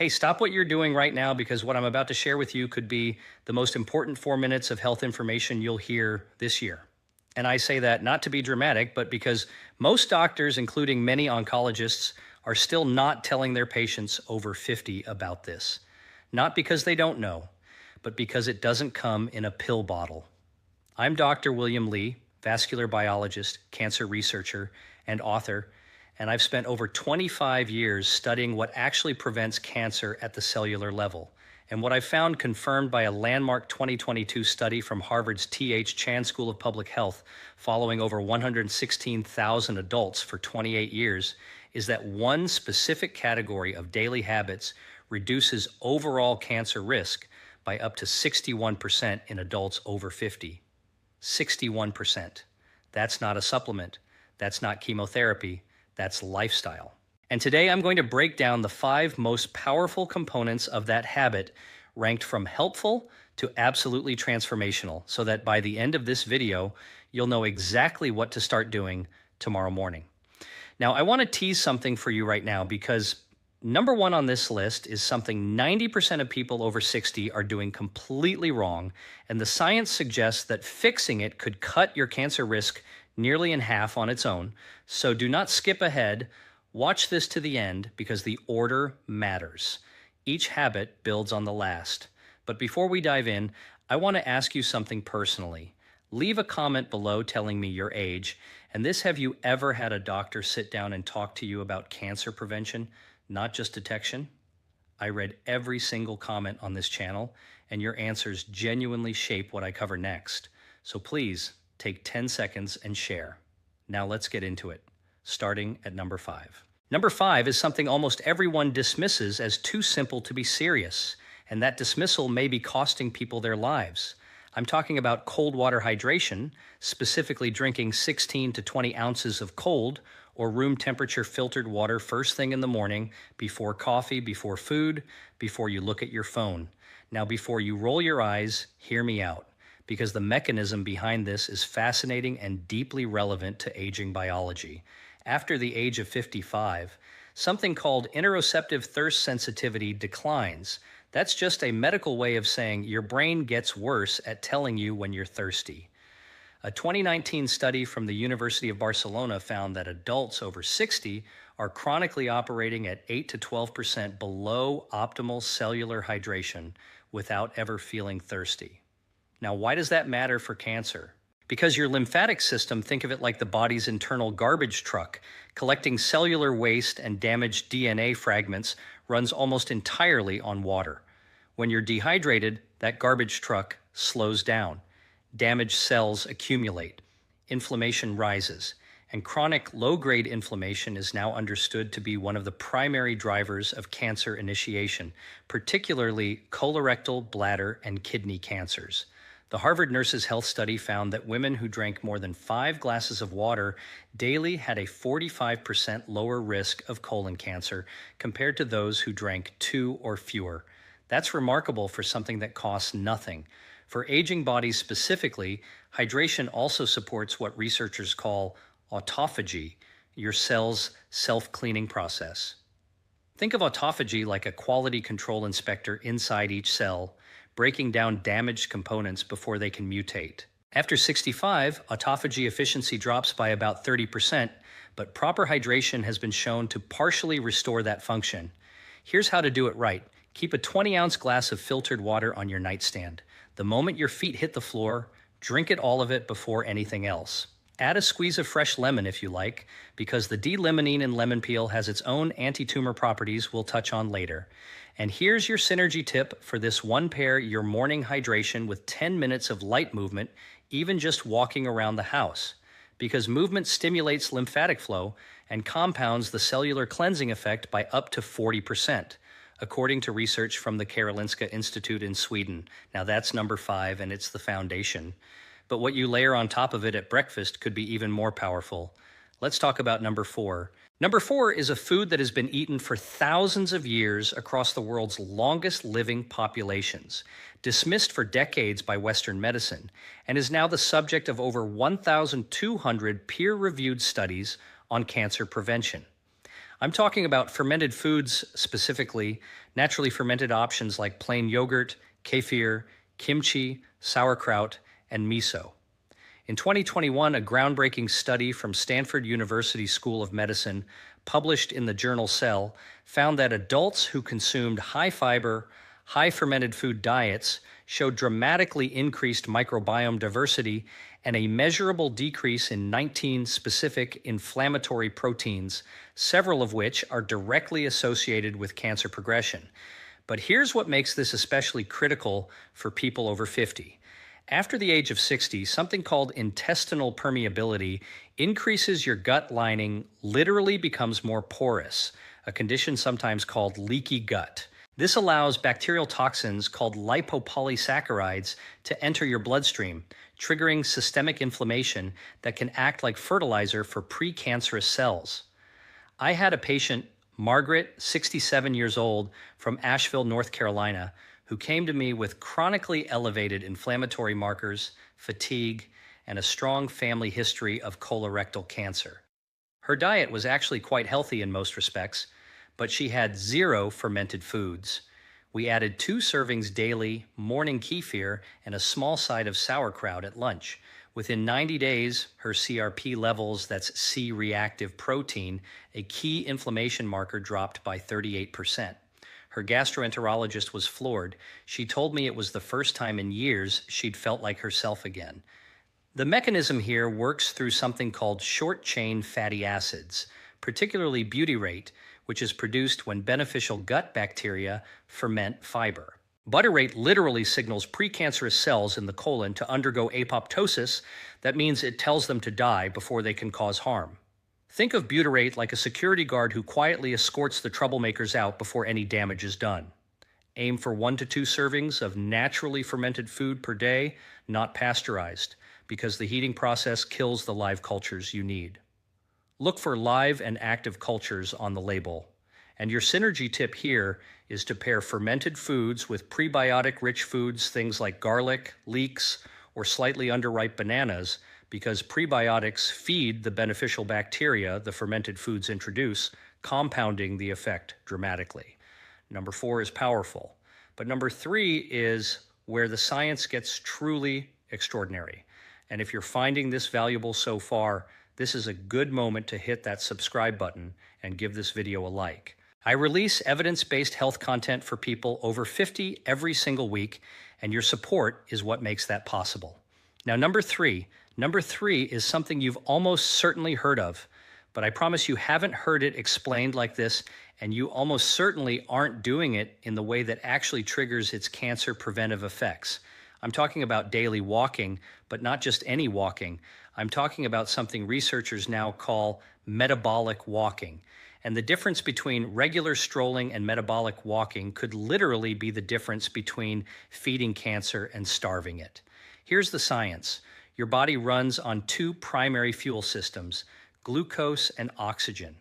Hey, stop what you're doing right now because what I'm about to share with you could be the most important 4 minutes of health information you'll hear this year. And I say that not to be dramatic, but because most doctors, including many oncologists, are still not telling their patients over 50 about this. Not because they don't know, but because it doesn't come in a pill bottle. I'm Dr. William Lee, vascular biologist, cancer researcher, and author, and I've spent over 25 years studying what actually prevents cancer at the cellular level. And what I found, confirmed by a landmark 2022 study from Harvard's T.H. Chan School of Public Health, following over 116,000 adults for 28 years, is that one specific category of daily habits reduces overall cancer risk by up to 61% in adults over 50. 61%. That's not a supplement. That's not chemotherapy. That's lifestyle. And today I'm going to break down the 5 most powerful components of that habit, ranked from helpful to absolutely transformational, so that by the end of this video, you'll know exactly what to start doing tomorrow morning. Now, I want to tease something for you right now because number 1 on this list is something 90% of people over 60 are doing completely wrong, and the science suggests that fixing it could cut your cancer risk nearly in half on its own. So do not skip ahead. Watch this to the end because the order matters. Each habit builds on the last. But before we dive in, I want to ask you something personally. Leave a comment below telling me your age. And this, have you ever had a doctor sit down and talk to you about cancer prevention, not just detection? I read every single comment on this channel, and your answers genuinely shape what I cover next. So please, take 10 seconds and share. Now let's get into it, starting at number 5. Number 5 is something almost everyone dismisses as too simple to be serious, and that dismissal may be costing people their lives. I'm talking about cold water hydration, specifically drinking 16 to 20 ounces of cold or room temperature filtered water first thing in the morning, before coffee, before food, before you look at your phone. Now, before you roll your eyes, hear me out, because the mechanism behind this is fascinating and deeply relevant to aging biology. After the age of 55, something called interoceptive thirst sensitivity declines. That's just a medical way of saying your brain gets worse at telling you when you're thirsty. A 2019 study from the University of Barcelona found that adults over 60 are chronically operating at 8 to 12% below optimal cellular hydration without ever feeling thirsty. Now, why does that matter for cancer? Because your lymphatic system, think of it like the body's internal garbage truck, collecting cellular waste and damaged DNA fragments, runs almost entirely on water. When you're dehydrated, that garbage truck slows down. Damaged cells accumulate. Inflammation rises. And chronic low-grade inflammation is now understood to be one of the primary drivers of cancer initiation, particularly colorectal, bladder, and kidney cancers. The Harvard Nurses' Health Study found that women who drank more than 5 glasses of water daily had a 45% lower risk of colon cancer compared to those who drank 2 or fewer. That's remarkable for something that costs nothing. For aging bodies specifically, hydration also supports what researchers call autophagy, your cell's self-cleaning process. Think of autophagy like a quality control inspector inside each cell, breaking down damaged components before they can mutate. After 65, autophagy efficiency drops by about 30%, but proper hydration has been shown to partially restore that function. Here's how to do it right. Keep a 20-ounce glass of filtered water on your nightstand. The moment your feet hit the floor, drink it, all of it, before anything else. Add a squeeze of fresh lemon if you like, because the D-limonene in lemon peel has its own anti-tumor properties we'll touch on later. And here's your synergy tip for this one: pair your morning hydration with 10 minutes of light movement, even just walking around the house. Because movement stimulates lymphatic flow and compounds the cellular cleansing effect by up to 40%, according to research from the Karolinska Institute in Sweden. Now that's number 5, and it's the foundation. But what you layer on top of it at breakfast could be even more powerful. Let's talk about number 4. Number 4 is a food that has been eaten for thousands of years across the world's longest living populations, dismissed for decades by Western medicine, and is now the subject of over 1,200 peer-reviewed studies on cancer prevention. I'm talking about fermented foods specifically, naturally fermented options like plain yogurt, kefir, kimchi, sauerkraut, and miso. In 2021, a groundbreaking study from Stanford University School of Medicine, published in the journal Cell, found that adults who consumed high fiber, high fermented food diets showed dramatically increased microbiome diversity and a measurable decrease in 19 specific inflammatory proteins, several of which are directly associated with cancer progression. But here's what makes this especially critical for people over 50. After the age of 60, something called intestinal permeability increases. Your gut lining literally becomes more porous, a condition sometimes called leaky gut. This allows bacterial toxins called lipopolysaccharides to enter your bloodstream, triggering systemic inflammation that can act like fertilizer for precancerous cells. I had a patient, Margaret, 67 years old, from Asheville, North Carolina, who came to me with chronically elevated inflammatory markers, fatigue, and a strong family history of colorectal cancer. Her diet was actually quite healthy in most respects, but she had 0 fermented foods. We added 2 servings daily, morning kefir, and a small side of sauerkraut at lunch. Within 90 days, her CRP levels, that's C-reactive protein, a key inflammation marker, dropped by 38%. Her gastroenterologist was floored. She told me it was the first time in years she'd felt like herself again. The mechanism here works through something called short-chain fatty acids, particularly butyrate, which is produced when beneficial gut bacteria ferment fiber. Butyrate literally signals precancerous cells in the colon to undergo apoptosis. That means it tells them to die before they can cause harm. Think of butyrate like a security guard who quietly escorts the troublemakers out before any damage is done. Aim for 1 to 2 servings of naturally fermented food per day, not pasteurized, because the heating process kills the live cultures you need. Look for live and active cultures on the label. And your synergy tip here is to pair fermented foods with prebiotic-rich foods, things like garlic, leeks, or slightly underripe bananas, because prebiotics feed the beneficial bacteria the fermented foods introduce, compounding the effect dramatically. Number 4 is powerful. But number 3 is where the science gets truly extraordinary. And if you're finding this valuable so far, this is a good moment to hit that subscribe button and give this video a like. I release evidence-based health content for people over 50 every single week, and your support is what makes that possible. Now, number three is something you've almost certainly heard of, but I promise you haven't heard it explained like this, and you almost certainly aren't doing it in the way that actually triggers its cancer preventive effects. I'm talking about daily walking, but not just any walking. I'm talking about something researchers now call metabolic walking. And the difference between regular strolling and metabolic walking could literally be the difference between feeding cancer and starving it. Here's the science. Your body runs on 2 primary fuel systems, glucose and oxygen.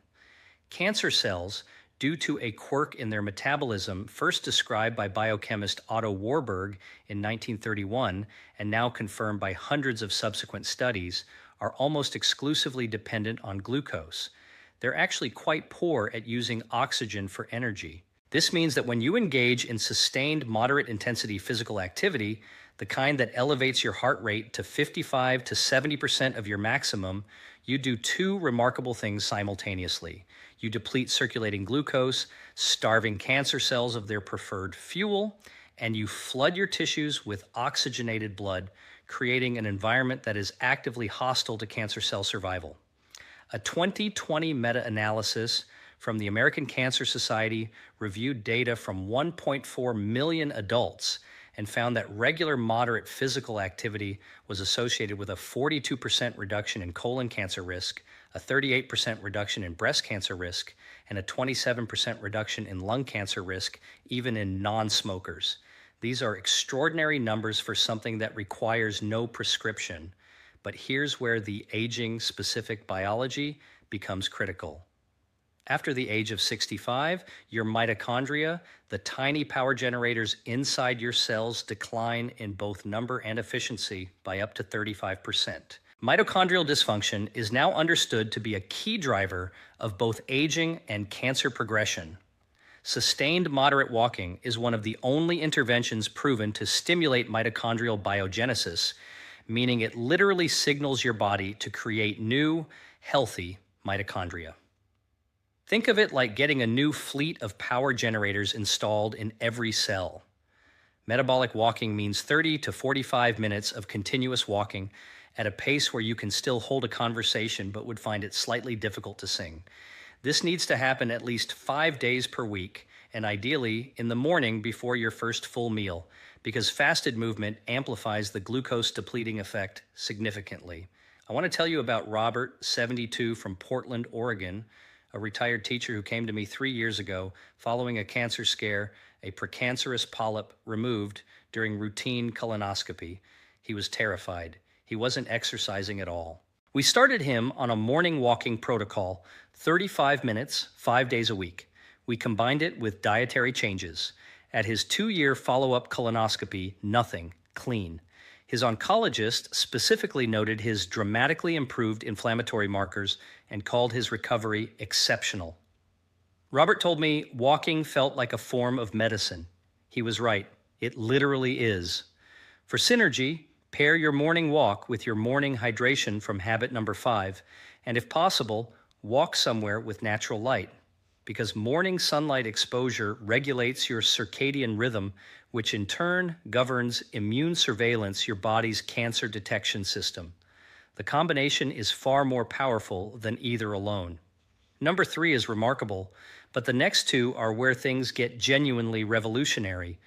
Cancer cells, due to a quirk in their metabolism first described by biochemist Otto Warburg in 1931 and now confirmed by hundreds of subsequent studies, are almost exclusively dependent on glucose. They're actually quite poor at using oxygen for energy. This means that when you engage in sustained moderate intensity physical activity, the kind that elevates your heart rate to 55 to 70% of your maximum, you do 2 remarkable things simultaneously. You deplete circulating glucose, starving cancer cells of their preferred fuel, and you flood your tissues with oxygenated blood, creating an environment that is actively hostile to cancer cell survival. A 2020 meta-analysis from the American Cancer Society reviewed data from 1.4 million adults and found that regular moderate physical activity was associated with a 42% reduction in colon cancer risk, a 38% reduction in breast cancer risk, and a 27% reduction in lung cancer risk, even in non-smokers. These are extraordinary numbers for something that requires no prescription. But here's where the aging-specific biology becomes critical. After the age of 65, your mitochondria, the tiny power generators inside your cells, decline in both number and efficiency by up to 35%. Mitochondrial dysfunction is now understood to be a key driver of both aging and cancer progression. Sustained moderate walking is one of the only interventions proven to stimulate mitochondrial biogenesis, meaning it literally signals your body to create new, healthy mitochondria. Think of it like getting a new fleet of power generators installed in every cell. Metabolic walking means 30 to 45 minutes of continuous walking at a pace where you can still hold a conversation but would find it slightly difficult to sing. This needs to happen at least 5 days per week, and ideally in the morning before your first full meal, because fasted movement amplifies the glucose depleting effect significantly. I want to tell you about Robert, 72, from Portland, Oregon, a retired teacher who came to me 3 years ago following a cancer scare, a precancerous polyp removed during routine colonoscopy. He was terrified. He wasn't exercising at all. We started him on a morning walking protocol, 35 minutes, 5 days a week. We combined it with dietary changes. At his 2-year follow-up colonoscopy, nothing, clean. His oncologist specifically noted his dramatically improved inflammatory markers and called his recovery exceptional. Robert told me walking felt like a form of medicine. He was right. It literally is. For synergy, pair your morning walk with your morning hydration from habit number 5, and if possible, walk somewhere with natural light, because morning sunlight exposure regulates your circadian rhythm, which in turn governs immune surveillance, your body's cancer detection system. The combination is far more powerful than either alone. Number 3 is remarkable, but the next 2 are where things get genuinely revolutionary.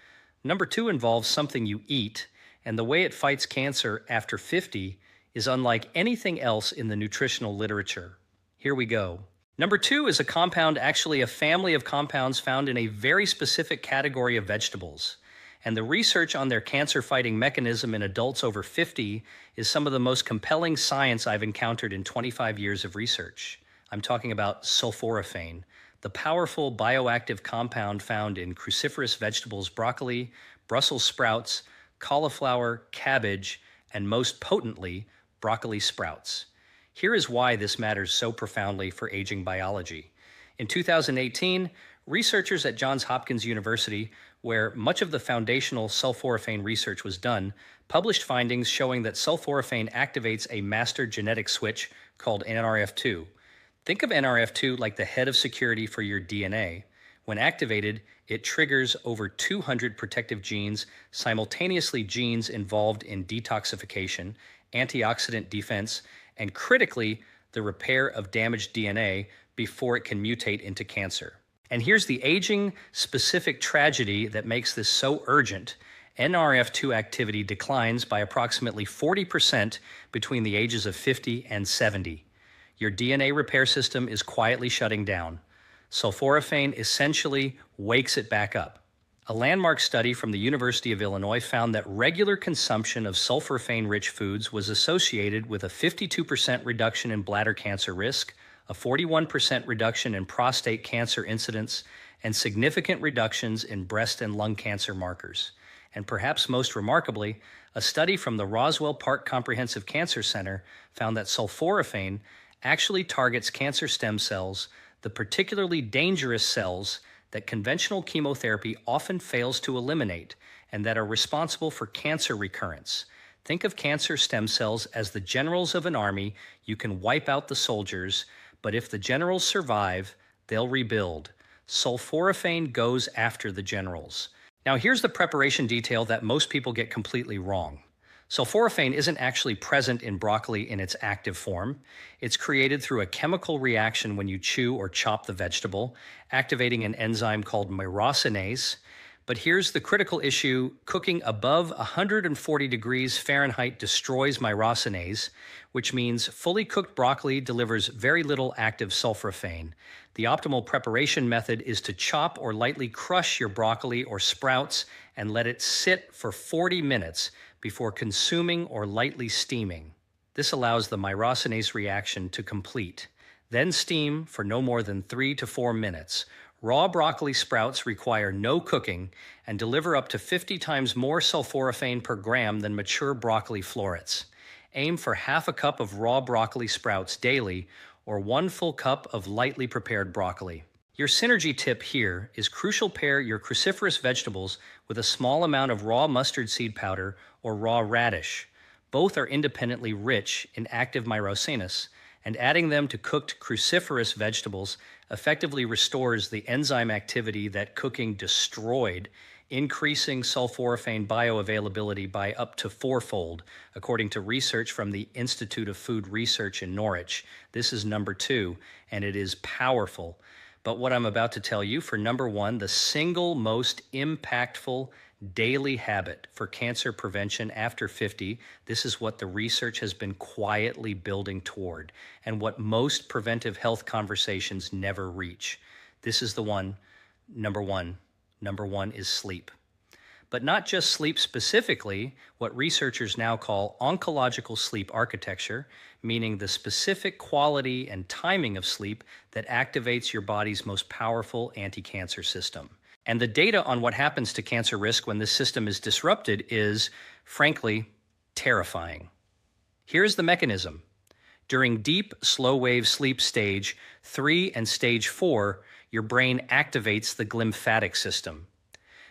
Number 2 involves something you eat, and the way it fights cancer after 50 is unlike anything else in the nutritional literature. Here we go. Number 2 is a compound, actually a family of compounds found in a very specific category of vegetables. And the research on their cancer-fighting mechanism in adults over 50 is some of the most compelling science I've encountered in 25 years of research. I'm talking about sulforaphane, the powerful bioactive compound found in cruciferous vegetables, broccoli, Brussels sprouts, cauliflower, cabbage, and most potently, broccoli sprouts. Here is why this matters so profoundly for aging biology. In 2018, researchers at Johns Hopkins University, where much of the foundational sulforaphane research was done, published findings showing that sulforaphane activates a master genetic switch called NRF2. Think of NRF2 like the head of security for your DNA. When activated, it triggers over 200 protective genes, simultaneously genes involved in detoxification, antioxidant defense, and critically, the repair of damaged DNA before it can mutate into cancer. And here's the aging-specific tragedy that makes this so urgent. NRF2 activity declines by approximately 40% between the ages of 50 and 70. Your DNA repair system is quietly shutting down. Sulforaphane essentially wakes it back up. A landmark study from the University of Illinois found that regular consumption of sulforaphane-rich foods was associated with a 52% reduction in bladder cancer risk, a 41% reduction in prostate cancer incidence, and significant reductions in breast and lung cancer markers. And perhaps most remarkably, a study from the Roswell Park Comprehensive Cancer Center found that sulforaphane actually targets cancer stem cells, the particularly dangerous cells that conventional chemotherapy often fails to eliminate and that are responsible for cancer recurrence. Think of cancer stem cells as the generals of an army. You can wipe out the soldiers, but if the generals survive, they'll rebuild. Sulforaphane goes after the generals. Now here's the preparation detail that most people get completely wrong. Sulforaphane isn't actually present in broccoli in its active form. It's created through a chemical reaction when you chew or chop the vegetable, activating an enzyme called myrosinase. But here's the critical issue. Cooking above 140 degrees Fahrenheit destroys myrosinase, which means fully cooked broccoli delivers very little active sulforaphane. The optimal preparation method is to chop or lightly crush your broccoli or sprouts and let it sit for 40 minutes before consuming or lightly steaming. This allows the myrosinase reaction to complete. Then steam for no more than 3 to 4 minutes. Raw broccoli sprouts require no cooking and deliver up to 50 times more sulforaphane per gram than mature broccoli florets. Aim for half a cup of raw broccoli sprouts daily or 1 full cup of lightly prepared broccoli. Your synergy tip here is crucial: pair your cruciferous vegetables with a small amount of raw mustard seed powder or raw radish. Both are independently rich in active myrosinus, and adding them to cooked cruciferous vegetables effectively restores the enzyme activity that cooking destroyed, increasing sulforaphane bioavailability by up to fourfold, according to research from the Institute of Food Research in Norwich. This is number 2, and it is powerful. But what I'm about to tell you for number 1, the single most impactful daily habit for cancer prevention after 50, this is what the research has been quietly building toward and what most preventive health conversations never reach. This is the one, number 1. Number 1 is sleep. But not just sleep specifically, what researchers now call oncological sleep architecture, meaning the specific quality and timing of sleep that activates your body's most powerful anti-cancer system. And the data on what happens to cancer risk when this system is disrupted is, frankly, terrifying. Here's the mechanism. During deep, slow-wave sleep stage 3 and stage 4, your brain activates the glymphatic system.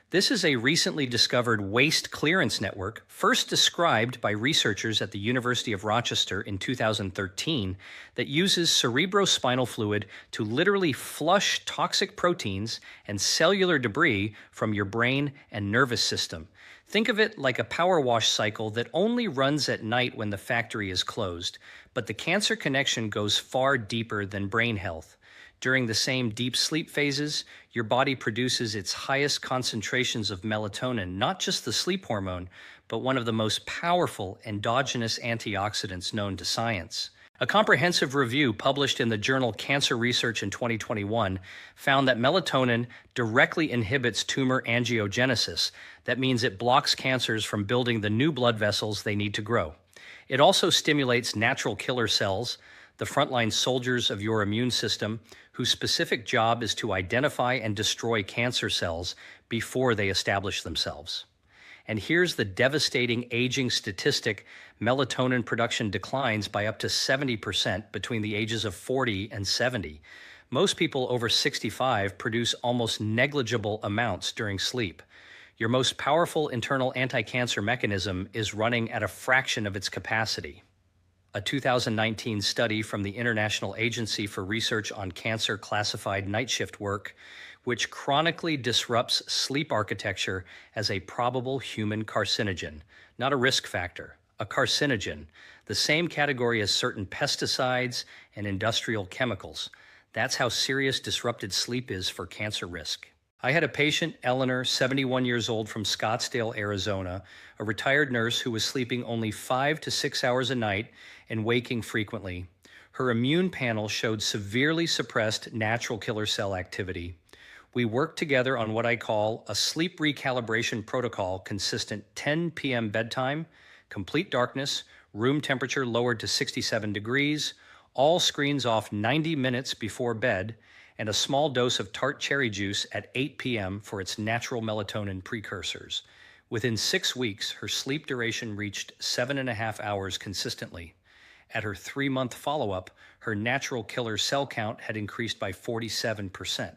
This is a recently discovered waste clearance network, first described by researchers at the University of Rochester in 2013, that uses cerebrospinal fluid to literally flush toxic proteins and cellular debris from your brain and nervous system. Think of it like a power wash cycle that only runs at night when the factory is closed, but the cancer connection goes far deeper than brain health. During the same deep sleep phases, your body produces its highest concentrations of melatonin, not just the sleep hormone, but one of the most powerful endogenous antioxidants known to science. A comprehensive review published in the journal Cancer Research in 2021 found that melatonin directly inhibits tumor angiogenesis. That means it blocks cancers from building the new blood vessels they need to grow. It also stimulates natural killer cells, the frontline soldiers of your immune system, whose specific job is to identify and destroy cancer cells before they establish themselves. And here's the devastating aging statistic: melatonin production declines by up to 70% between the ages of 40 and 70. Most people over 65 produce almost negligible amounts during sleep. Your most powerful internal anti-cancer mechanism is running at a fraction of its capacity. A 2019 study from the International Agency for Research on Cancer classified night shift work, which chronically disrupts sleep architecture as a probable human carcinogen, not a risk factor, a carcinogen, the same category as certain pesticides and industrial chemicals. That's how serious disrupted sleep is for cancer risk. I had a patient, Eleanor, 71 years old, from Scottsdale, Arizona, a retired nurse who was sleeping only 5 to 6 hours a night and waking frequently. Her immune panel showed severely suppressed natural killer cell activity. We worked together on what I call a sleep recalibration protocol consistent 10 p.m. bedtime, complete darkness, room temperature lowered to 67 degrees, all screens off 90 minutes before bed, and a small dose of tart cherry juice at 8 p.m. for its natural melatonin precursors. Within 6 weeks, her sleep duration reached 7.5 hours consistently. At her 3-month follow-up, her natural killer cell count had increased by 47%.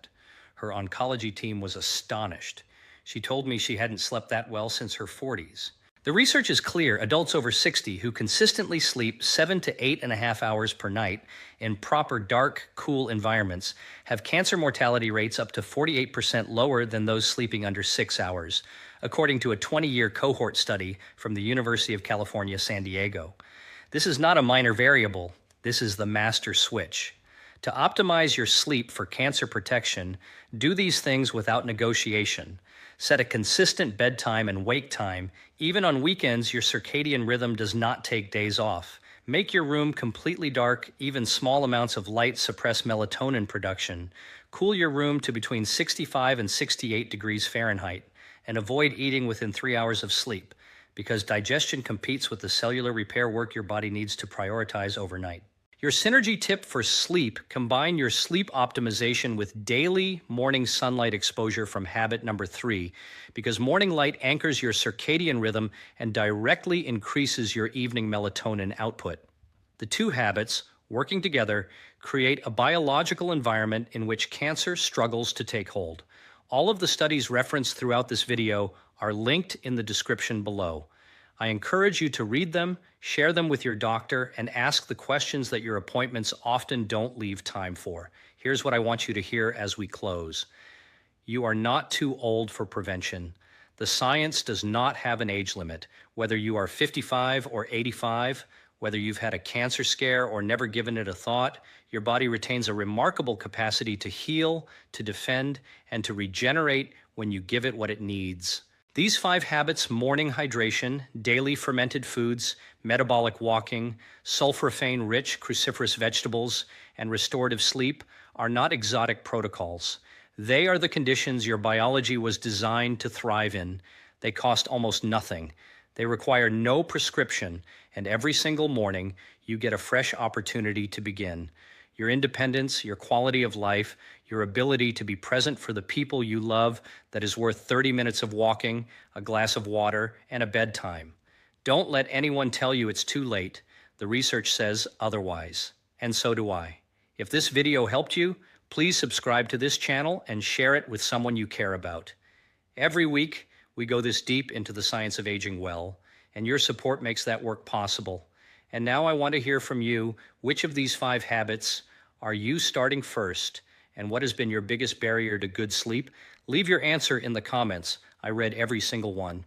Her oncology team was astonished. She told me she hadn't slept that well since her 40s. The research is clear. Adults over 60 who consistently sleep 7 to 8.5 hours per night in proper dark, cool environments have cancer mortality rates up to 48% lower than those sleeping under 6 hours, according to a 20-year cohort study from the University of California, San Diego. This is not a minor variable. This is the master switch. To optimize your sleep for cancer protection, do these things without negotiation. Set a consistent bedtime and wake time. Even on weekends, your circadian rhythm does not take days off. Make your room completely dark. Even small amounts of light suppress melatonin production. Cool your room to between 65 and 68 degrees Fahrenheit. And avoid eating within 3 hours of sleep, because digestion competes with the cellular repair work your body needs to prioritize overnight. Your synergy tip for sleep: combine your sleep optimization with daily morning sunlight exposure from habit number 3, because morning light anchors your circadian rhythm and directly increases your evening melatonin output. The two habits, working together, create a biological environment in which cancer struggles to take hold. All of the studies referenced throughout this video are linked in the description below. I encourage you to read them, share them with your doctor, and ask the questions that your appointments often don't leave time for. Here's what I want you to hear as we close. You are not too old for prevention. The science does not have an age limit. Whether you are 55 or 85, whether you've had a cancer scare or never given it a thought, your body retains a remarkable capacity to heal, to defend, and to regenerate when you give it what it needs. These 5 habits: morning hydration, daily fermented foods, metabolic walking, sulforaphane-rich cruciferous vegetables, and restorative sleep, are not exotic protocols. They are the conditions your biology was designed to thrive in. They cost almost nothing. They require no prescription, and every single morning you get a fresh opportunity to begin. Your independence, your quality of life, your ability to be present for the people you love, that is worth 30 minutes of walking, a glass of water, and a bedtime. Don't let anyone tell you it's too late. The research says otherwise, and so do I. If this video helped you, please subscribe to this channel and share it with someone you care about. Every week, we go this deep into the science of aging well, and your support makes that work possible. And now I want to hear from you. Which of these 5 habits are you starting first? And what has been your biggest barrier to good sleep? Leave your answer in the comments. I read every single one.